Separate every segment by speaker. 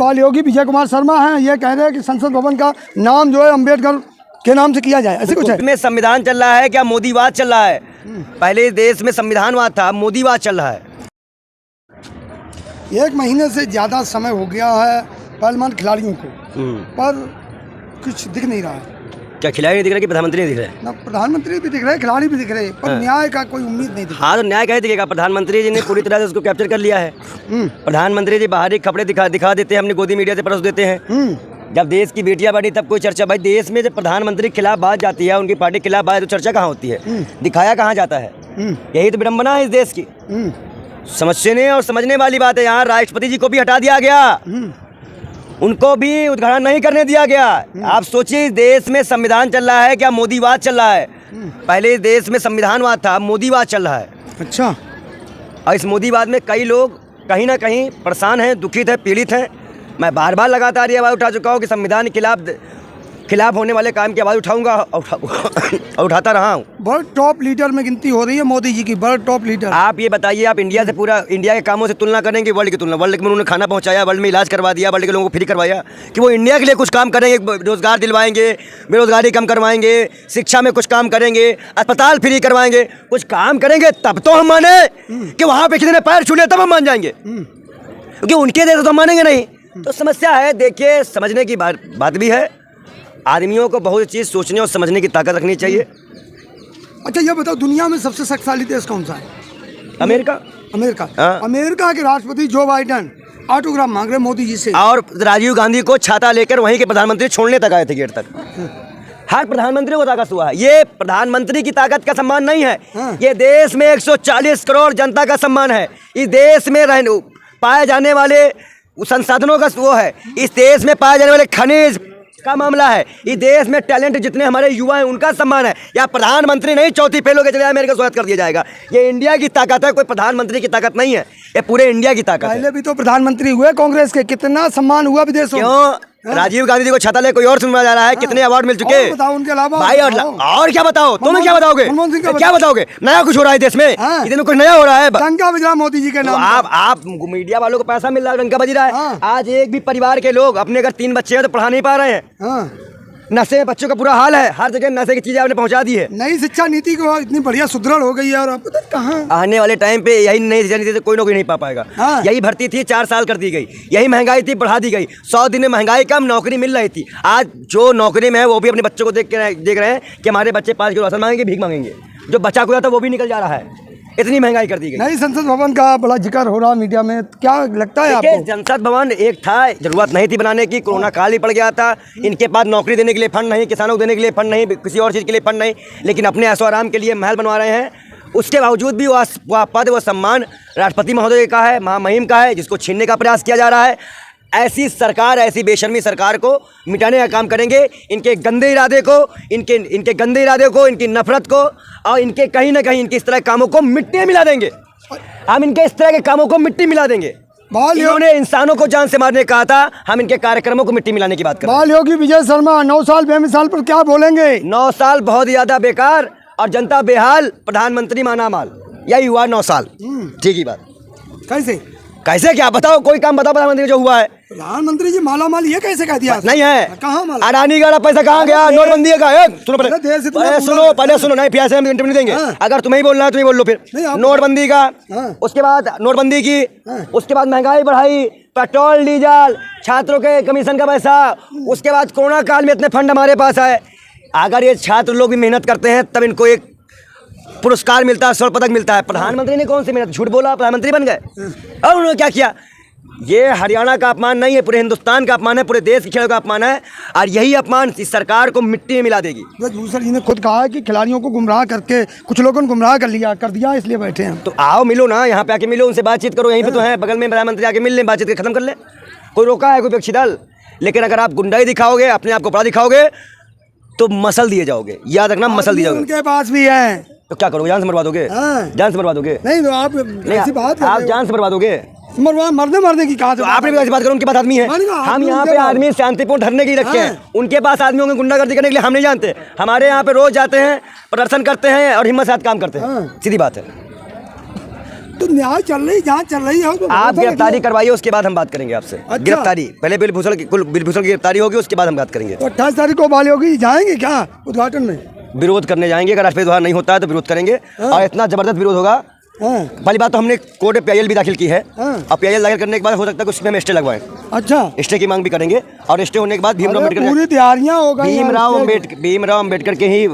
Speaker 1: बाल योगी विजय कुमार शर्मा हैं, ये कह रहे हैं कि संसद भवन का नाम जो है अम्बेडकर के नाम से किया जाए, ऐसे कुछ है।
Speaker 2: में संविधान चल रहा है क्या मोदीवाद चल रहा है? पहले देश में संविधानवाद था, मोदीवाद चल रहा है।
Speaker 1: 1 महीने से ज़्यादा समय हो गया है पहलवान खिलाड़ियों को, पर कुछ दिख नहीं रहा है।
Speaker 2: क्या खिलाड़ी नहीं दिख रहे कि प्रधानमंत्री नहीं दिख रहे?
Speaker 1: ना प्रधानमंत्री भी दिख रहे, खिलाड़ी भी दिख रहे, पर न्याय का कोई उम्मीद नहीं दिख रहा।
Speaker 2: हाँ, तो न्याय कैसे दिखेगा? प्रधानमंत्री जी ने पूरी तरह से उसको कैप्चर कर लिया है। प्रधानमंत्री जी बाहरी कपड़े दिखा देते हैं, अपनी गोदी मीडिया से परोस देते हैं। जब देश की बेटियां बढ़ी तब कोई चर्चा। भाई देश में जब प्रधानमंत्री के खिलाफ बात जाती है, उनकी पार्टी के खिलाफ बात, तो चर्चा कहाँ होती है? दिखाया कहाँ जाता है? यही तो विडम्बना है इस देश की। समझने और समझने वाली बात है। यहाँ राष्ट्रपति जी को भी हटा दिया गया, उनको भी उद्घाटन नहीं करने दिया गया। आप सोचिए, देश में संविधान चल रहा है क्या मोदीवाद चल रहा है? पहले देश में संविधानवाद था, मोदीवाद चल रहा है।
Speaker 1: अच्छा।
Speaker 2: और इस मोदीवाद में कई लोग कहीं ना कहीं परेशान हैं, दुखित हैं, पीड़ित हैं। मैं बार बार लगातार ये आवाज़ उठा चुका हूँ कि संविधान के खिलाफ होने वाले काम की आवाज़ उठाऊंगा और उठाता रहा हूँ।
Speaker 1: वर्ल्ड टॉप लीडर में गिनती हो रही है मोदी जी की, वर्ल्ड टॉप लीडर।
Speaker 2: आप ये बताइए, आप इंडिया से पूरा इंडिया के कामों से तुलना करेंगे वर्ल्ड की तुलना? वर्ल्ड में उन्होंने खाना पहुंचाया, वर्ल्ड में इलाज करवा दिया, वर्ल्ड के लोगों को फ्री करवाया, कि वो इंडिया के लिए कुछ काम करेंगे? रोजगार दिलवाएंगे, बेरोजगारी कम करवाएंगे, शिक्षा में कुछ काम करेंगे, अस्पताल फ्री करवाएंगे, कुछ काम करेंगे तब तो हम माने कि वहाँ पे किसी ने पैर छू लिया तब हम मान जाएंगे, क्योंकि उनके देश तो हम मानेंगे नहीं। तो समस्या है। देखिए, समझने की बात भी है। आदमियों को बहुत चीज़ सोचने और समझने की ताकत रखनी चाहिए।
Speaker 1: अच्छा, ये बताओ, दुनिया में सबसे शक्तिशाली देश कौन सा है?
Speaker 2: अमेरिका।
Speaker 1: अमेरिका।
Speaker 2: हाँ।
Speaker 1: अमेरिका के राष्ट्रपति जो बाइडेन ऑटोग्राफ मांग रहे मोदी जी से, और
Speaker 2: राजीव गांधी को छाता लेकर वहीं के प्रधानमंत्री छोड़ने तक आए थे, गेट तक। हर प्रधानमंत्री को ताकत हुआ है। ये प्रधानमंत्री की ताकत का सम्मान नहीं है।
Speaker 1: हाँ।
Speaker 2: ये देश में 140 करोड़ जनता का सम्मान है। इस देश में पाए जाने वाले संसाधनों का वो है। इस देश में पाए जाने वाले खनिज का मामला है। इस देश में टैलेंट जितने हमारे युवा हैं उनका सम्मान है। या प्रधानमंत्री नहीं, चौथी फेल होकर चले जाए, मेरे को स्वागत कर दिया जाएगा। ये इंडिया की ताकत है, कोई प्रधानमंत्री की ताकत नहीं है। ये पूरे इंडिया की ताकत है।
Speaker 1: पहले भी तो प्रधानमंत्री हुए कांग्रेस के, कितना सम्मान हुआ विदेशों में।
Speaker 2: क्यों? राजीव गांधी जी को छाता ले कोई और सुनवाया जा रहा है। कितने अवार्ड मिल चुके?
Speaker 1: बताओ उनके अलावा
Speaker 2: भाई। और क्या बताओ? तुम्हें क्या बताओगे? क्या बताओगे? नया कुछ हो रहा है देश में? इतने कुछ नया हो रहा है।
Speaker 1: डंका बज रहा मोदी जी के नाम।
Speaker 2: आप मीडिया वालों को पैसा मिल रहा है, डंका बज रहा है। आज एक भी परिवार के लोग अपने अगर 3 बच्चे हैं तो पढ़ा नहीं पा रहे हैं। नशे में बच्चों का बुरा हाल है। हर जगह नशे की चीजें आपने पहुंचा दी है।
Speaker 1: नई शिक्षा नीति को इतनी बढ़िया सुदृढ़ हो गई है, और आप पता कहाँ
Speaker 2: आने वाले टाइम पे यही नई शिक्षा नीति से कोई नौकरी नहीं पा पाएगा। यही भर्ती थी 4 साल कर दी गई, यही महंगाई थी बढ़ा दी गई। 100 दिन में महंगाई कम, नौकरी मिल रही थी। आज जो नौकरी में है वो भी अपने बच्चों को देख रहे हैं कि हमारे बच्चे 5 किलो राशन मांगेंगे, भीख मांगेंगे। जो बचा खुआ था वो भी निकल जा रहा है। इतनी महंगाई कर दी गई।
Speaker 1: नई संसद भवन का बड़ा जिक्र हो रहा मीडिया में, क्या लगता है आपको?
Speaker 2: संसद भवन एक था, जरूरत नहीं थी बनाने की, कोरोना काल ही पड़ गया था। इनके पास नौकरी देने के लिए फंड नहीं, किसानों को देने के लिए फंड नहीं, किसी और चीज़ के लिए फंड नहीं, लेकिन अपने ऐशो आराम के लिए महल बनवा रहे हैं। उसके बावजूद भी वह पद, वह सम्मान राष्ट्रपति महोदय का है, महामहिम का है, जिसको छीनने का प्रयास किया जा रहा है। ऐसी सरकार, ऐसी बेशर्मी सरकार को मिटाने का काम करेंगे। इनके गंदे इरादे को, इनकी नफरत को, और इनके कहीं ना कहीं इनके इस तरह के कामों को मिट्टी में मिला देंगे। हम इनके इस तरह के कामों को मिट्टी मिला देंगे। इन्होंने इंसानों को जान से मारने कहा था, हम इनके कार्यक्रमों को मिट्टी मिलाने की बात कर रहे हैं।
Speaker 1: बाल योगी विजय शर्मा 9 साल बेमिसाल पर क्या बोलेंगे?
Speaker 2: 9 साल बहुत ज़्यादा बेकार और जनता बेहाल, प्रधानमंत्री मानामाल। यही हुआ 9 साल। ठीक ही बात। कैसे क्या बताओ? कोई काम बताओ प्रधानमंत्री जो हुआ है।
Speaker 1: प्रधानमंत्री जी मालामाल ये कैसे कह दिया?
Speaker 2: नहीं है।
Speaker 1: कहाँ माल?
Speaker 2: अडानी का पैसा कहाँ गया? नोटबंदी का है। सुनो पहले सुनो। नहीं, फिर ऐसे हम इंटरव्यू नहीं देंगे। अगर तुम्हें ही बोलना है तुम्हें बोल लो। फिर नोटबंदी का, उसके बाद नोटबंदी की, उसके बाद महंगाई बढ़ाई, पेट्रोल डीजल, छात्रों के कमीशन का पैसा, उसके बाद कोरोना काल में इतने फंड हमारे पास आए। अगर ये छात्र लोग भी मेहनत करते हैं तब इनको एक पुरस्कार मिलता है, स्वर्ण पदक मिलता है। प्रधानमंत्री ने कौन सी मेहनत? झूठ बोला, प्रधानमंत्री बन गए। और उन्होंने क्या किया? ये हरियाणा का अपमान नहीं है, पूरे हिंदुस्तान का अपमान है, पूरे देश के खिलाड़ियों का अपमान है। और यही अपमान इस सरकार को मिट्टी में मिला देगी।
Speaker 1: भूषण जी ने खुद कहा है कि खिलाड़ियों को गुमराह करके कुछ लोगों ने गुमराह कर दिया, इसलिए बैठे हैं।
Speaker 2: तो आओ मिलो ना, यहाँ पे आके मिलो, उनसे बातचीत करो। यहीं पे तो है बगल में, प्रधानमंत्री आके मिल लें, बातचीत कर खत्म कर ले। कोई रोका है? कोई विपक्षी दल? लेकिन अगर आप गुंडाई दिखाओगे, अपने आप को बड़ा दिखाओगे, तो मसल दिए जाओगे। याद रखना, मसल दिए जाओगे।
Speaker 1: उनके पास भी है
Speaker 2: तो क्या करोगे? जान से मरवा दोगे? जान से मरवा दोगे?
Speaker 1: नहीं तो आप ऐसी बात,
Speaker 2: आप जान से मरवा दोगे?
Speaker 1: मरने की कहा?
Speaker 2: तो आपने भी ऐसी बात करो, उनके पास आदमी है। हम यहाँ पे आदमी शांतिपूर्ण धरने के लिए रखे हैं। उनके पास आदमी होंगे गुंडागर्दी करने के लिए, हम नहीं जानते। हमारे यहाँ पे रोज जाते हैं, प्रदर्शन करते हैं और हिम्मत के साथ काम करते हैं। सीधी बात है।
Speaker 1: तो न्याय चल रही, जांच चल रही है।
Speaker 2: आप गिरफ्तारी करवाइए, उसके बाद हम बात करेंगे आपसे।
Speaker 1: अच्छा।
Speaker 2: गिरफ्तारी पहले बिलभूषण की गिरफ्तारी होगी, उसके बाद हम बात करेंगे।
Speaker 1: तो 28 तारीख को बाल योगी जाएंगे क्या उद्घाटन में?
Speaker 2: विरोध करने जाएंगे, अगर राष्ट्रपति द्वारा नहीं होता है तो विरोध करेंगे। और इतना जबरदस्त विरोध होगा। पहली बात तो हमने कोर्ट में PIL भी दाखिल की है। अब PIL दाखिल करने के बाद हो सकता है उसमें हम स्टे लगवाएं।
Speaker 1: अच्छा,
Speaker 2: स्टे की मांग भी करेंगे। और स्टे होने के बाद भीमराव
Speaker 1: पूरी
Speaker 2: अम्बेडकर
Speaker 1: तैयारियां हो गई।
Speaker 2: भीमराव अम्बेडकर के ही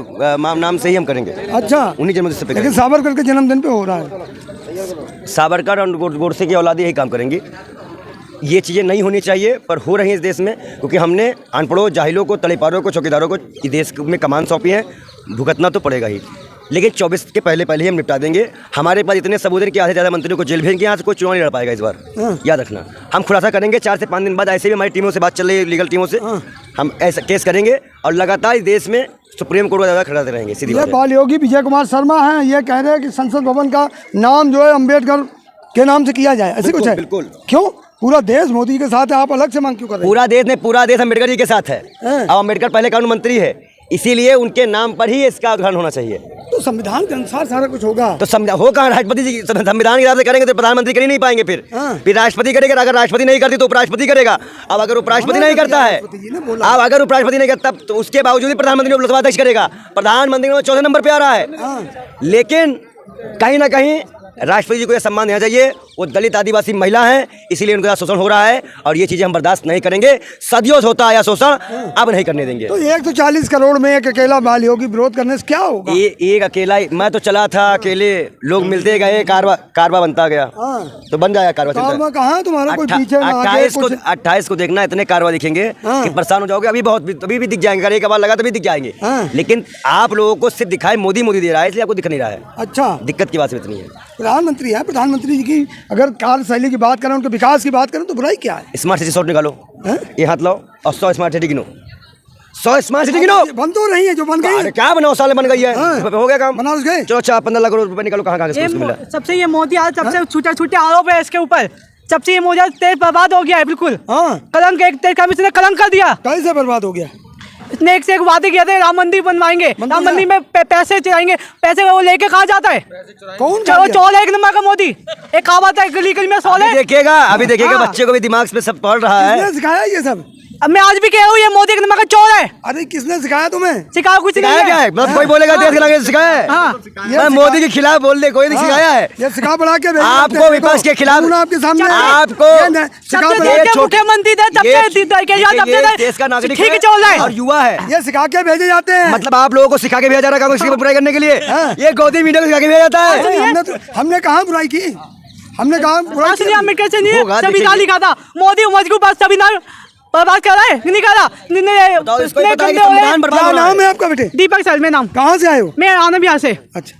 Speaker 2: नाम से ही हम करेंगे।
Speaker 1: अच्छा,
Speaker 2: उन्हीं जन्मदिन पे।
Speaker 1: लेकिन सावरकर के जन्मदिन पे हो रहा है।
Speaker 2: सावरकर और गोडसे की औलाद यही काम करेंगी। ये चीज़ें नहीं होनी चाहिए, पर हो रही हैं इस देश में, क्योंकि हमने अनपढ़ों, जाहिलों को, तलेपारों को, चौकीदारों को इस देश में कमान सौंपी है। भुगतना तो पड़ेगा ही, लेकिन 24 के पहले ही हम निपटा देंगे। हमारे पास इतने सबूत हैं कि आधे ज़्यादा मंत्रियों को जेल भेजेंगे, यहाँ से कोई चुनाव नहीं लड़ पाएगा इस बार। याद रखना, हम खुलासा करेंगे 4 से 5 दिन बाद। ऐसे भी हमारी टीमों से बात चल रही है, लीगल टीमों से। हम ऐसा केस करेंगे और लगातार इस देश में सुप्रीम कोर्ट का खड़ाते रहेंगे। सीधी बात है।
Speaker 1: बाल योगी विजय कुमार शर्मा हैं, ये कह रहे हैं कि संसद भवन का नाम जो है अम्बेडकर के नाम से किया जाए, ऐसे कुछ है?
Speaker 2: बिल्कुल।
Speaker 1: क्यों? पूरा देश मोदी के साथ है, आप अलग से मांग क्यों कर रहे हैं?
Speaker 2: पूरा देश नहीं, पूरा देश अम्बेडकर जी के साथ है। अब अम्बेडकर पहले कानून मंत्री है, इसीलिए उनके नाम पर ही इसका उद्घाटन होना चाहिए।
Speaker 1: तो संविधान के अनुसार सारा कुछ होगा। तो
Speaker 2: हो कहाँ? राष्ट्रपति जी संविधान के हिसाब से करेंगे तो प्रधानमंत्री कर ही नहीं पाएंगे। फिर राष्ट्रपति करेगा। अगर राष्ट्रपति नहीं करती तो उपराष्ट्रपति करेगा। अब अगर उपराष्ट्रपति नहीं करता है, अब अगर उपराष्ट्रपति नहीं करता तो उसके बावजूद भी प्रधानमंत्री लोकसभा अध्यक्ष करेगा। प्रधानमंत्री में 14 नंबर पे आ रहा है। लेकिन कहीं ना कहीं राष्ट्रपति जी को यह सम्मान देना चाहिए। वो दलित आदिवासी महिला हैं, इसीलिए उनके साथ शोषण हो रहा है और ये चीज़ें हम बर्दाश्त नहीं करेंगे। सदियों से होता आया शोषण, अब नहीं करने देंगे।
Speaker 1: तो 140 करोड़ में एक अकेला बाल योगी विरोध करने से क्या होगा?
Speaker 2: एक अकेला ही, मैं तो चला था अकेले, लोग मिलते गए, कारवा बनता गया। तो बन जाएगा कारवा।
Speaker 1: कहाँ है तुम्हारा कोई पीछे?
Speaker 2: 28 को देखना, इतने कारवा दिखेंगे कि परेशान हो जाओगे। अभी भी दिख जाएंगे, अगर एक बार लगा तभी दिख जाएंगे। लेकिन आप लोगों को सिर्फ दिखाए मोदी दे रहा है, इसलिए आपको दिख नहीं रहा है। अच्छा, दिक्कत की बात इतनी है।
Speaker 1: प्रधानमंत्री है, प्रधानमंत्री जी की अगर कार्यशैली की बात करें, उनके विकास की बात करें तो बुराई क्या है?
Speaker 2: स्मार्ट सिटी 100 निकालो, ये हाथ लाओ और 100 स्मार्ट सिटी गिनो। 100 स्मार्ट सिटी गिनो।
Speaker 1: बन तो रही है, जो बन गई है।
Speaker 2: क्या बनाओ, साले बन गई है, हो गया काम।
Speaker 1: बना गए।
Speaker 2: चलो 15 लाख रुपए निकालो, कहाँ मिला?
Speaker 3: सबसे ये मोदी आज सबसे छूटे आरोप है इसके ऊपर। सबसे ये मोदी तेज बर्बाद हो गया है, बिल्कुल। कलंक, एक तेज कमिश्नर ने कलंक कर दिया।
Speaker 1: कैसे बर्बाद हो गया?
Speaker 3: इसने एक से एक वादे किए थे, राम मंदिर बनवाएंगे, राम मंदिर में पैसे चढ़ाएंगे। पैसे वो लेके कहाँ जाता है?
Speaker 1: कौन?
Speaker 3: चोर है एक नंबर का मोदी। एक कहावत है, गली गली में सोल है।
Speaker 2: अभी देखिएगा बच्चे को भी दिमाग में सब पढ़ रहा है।
Speaker 1: किसने सिखाया ये सब?
Speaker 3: अब मैं आज भी कह रहा हूँ, ये मोदी एक नंबर का चोर है।
Speaker 1: अरे किसने सिखाया तुम्हें?
Speaker 3: सिखाया कुछ नहीं है।
Speaker 2: क्या है? मतलब कोई बोलेगा देश के नाम सिखाया है? मैं मोदी के खिलाफ बोल दे, कोई नहीं सिखाया है।
Speaker 1: ये सिखा बढ़ा के
Speaker 2: आपको विपक्ष के खिलाफ,
Speaker 1: आपके सामने
Speaker 2: आपको
Speaker 3: मुख्यमंत्री
Speaker 2: देश का नागरिक
Speaker 3: ठीक चल रहा है
Speaker 2: और युवा है,
Speaker 1: ये सिखा के भेजे जाते हैं।
Speaker 2: मतलब आप लोगों को सिखा के भेजा जा रहा है कांग्रेस की बुराई करने के लिए। ये गोदी मीडिया को सिखा के भेजा जाता है।
Speaker 1: हमने कहाँ बुराई की? हमने कहा
Speaker 3: अम्बेडकर से नहीं, संविधान लिखा था। मोदी मजबूत बस संविधान बर्बाद कर रहा है, नहीं कर रहा।
Speaker 1: क्या नाम है आपका बेटे?
Speaker 3: दीपक सर, मेरा नाम।
Speaker 1: कहाँ से आए हो?
Speaker 3: मैं आना बिहार से।
Speaker 1: अच्छा।